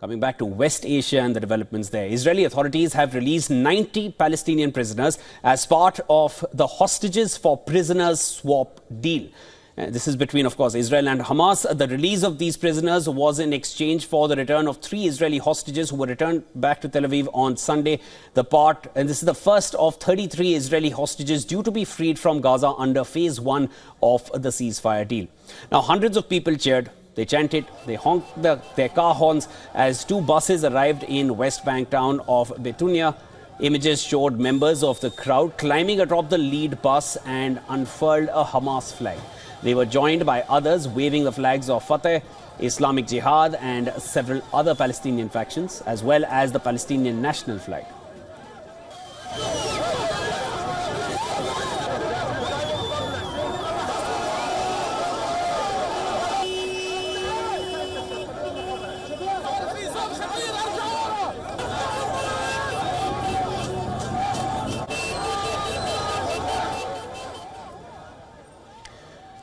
Coming back to West Asia and the developments there, Israeli authorities have released 90 Palestinian prisoners as part of the hostages for prisoners swap deal. This is between, of course, Israel and Hamas. The release of these prisoners was in exchange for the return of 3 Israeli hostages who were returned back to Tel Aviv on Sunday. And this is the first of 33 Israeli hostages due to be freed from Gaza under phase 1 of the ceasefire deal. Now, hundreds of people cheered. They chanted, they honked their car horns as 2 buses arrived in West Bank town of Betunia. Images showed members of the crowd climbing atop the lead bus and unfurled a Hamas flag. They were joined by others waving the flags of Fatah, Islamic Jihad and several other Palestinian factions, as well as the Palestinian national flag.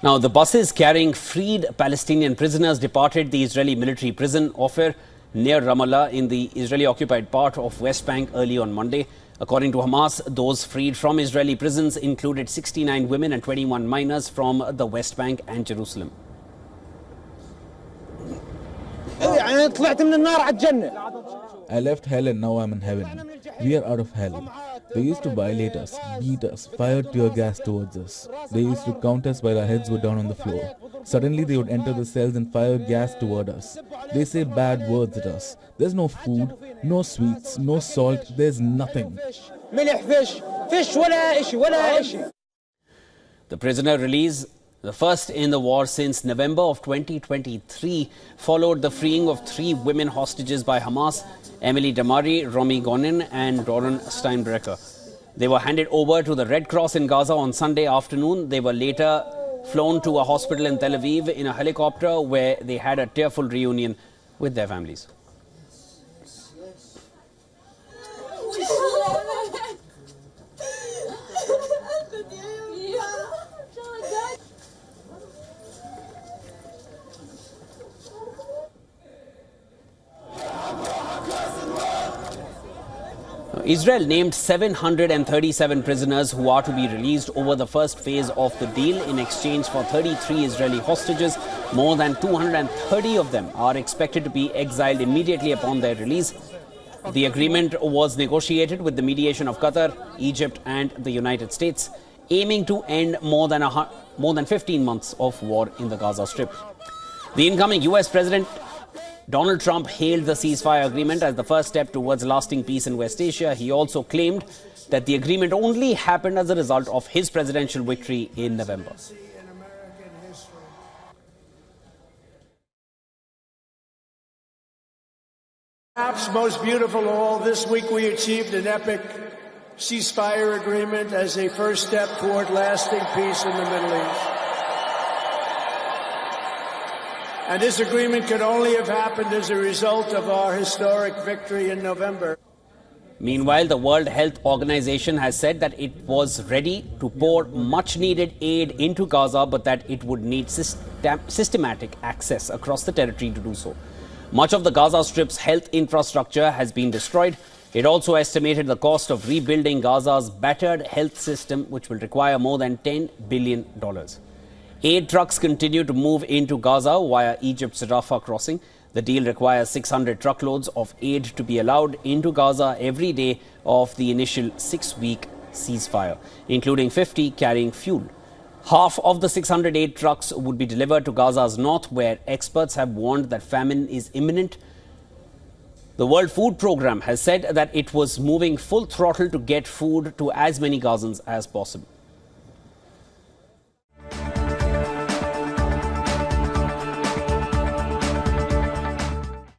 Now, the buses carrying freed Palestinian prisoners departed the Israeli military prison Ofer near Ramallah in the Israeli-occupied part of West Bank early on Monday. According to Hamas, those freed from Israeli prisons included 69 women and 21 minors from the West Bank and Jerusalem. I left hell and now I'm in heaven. We are out of hell. They used to violate us, beat us, fire tear gas towards us. They used to count us while our heads were down on the floor. Suddenly they would enter the cells and fire gas toward us. They say bad words at us. There's no food, no sweets, no salt, there's nothing. The prisoner release, the first in the war since November of 2023, followed the freeing of 3 women hostages by Hamas, Emily Damari, Romy Gonen and Doron Steinbrecher. They were handed over to the Red Cross in Gaza on Sunday afternoon. They were later flown to a hospital in Tel Aviv in a helicopter where they had a tearful reunion with their families. Israel named 737 prisoners who are to be released over the first phase of the deal in exchange for 33 Israeli hostages. More than 230 of them are expected to be exiled immediately upon their release. The agreement was negotiated with the mediation of Qatar, Egypt and the United States, aiming to end more than 15 months of war in the Gaza Strip. The incoming US President Donald Trump hailed the ceasefire agreement as the first step towards lasting peace in West Asia. He also claimed that the agreement only happened as a result of his presidential victory in November. Perhaps most beautiful of all, this week we achieved an epic ceasefire agreement as a first step toward lasting peace in the Middle East. And this agreement could only have happened as a result of our historic victory in November. Meanwhile, the World Health Organization has said that it was ready to pour much-needed aid into Gaza, but that it would need systematic access across the territory to do so. Much of the Gaza Strip's health infrastructure has been destroyed. It also estimated the cost of rebuilding Gaza's battered health system, which will require more than $10 billion. Aid trucks continue to move into Gaza via Egypt's Rafah crossing. The deal requires 600 truckloads of aid to be allowed into Gaza every day of the initial 6-week ceasefire, including 50 carrying fuel. Half of the 600 aid trucks would be delivered to Gaza's north, where experts have warned that famine is imminent. The World Food Programme has said that it was moving full throttle to get food to as many Gazans as possible.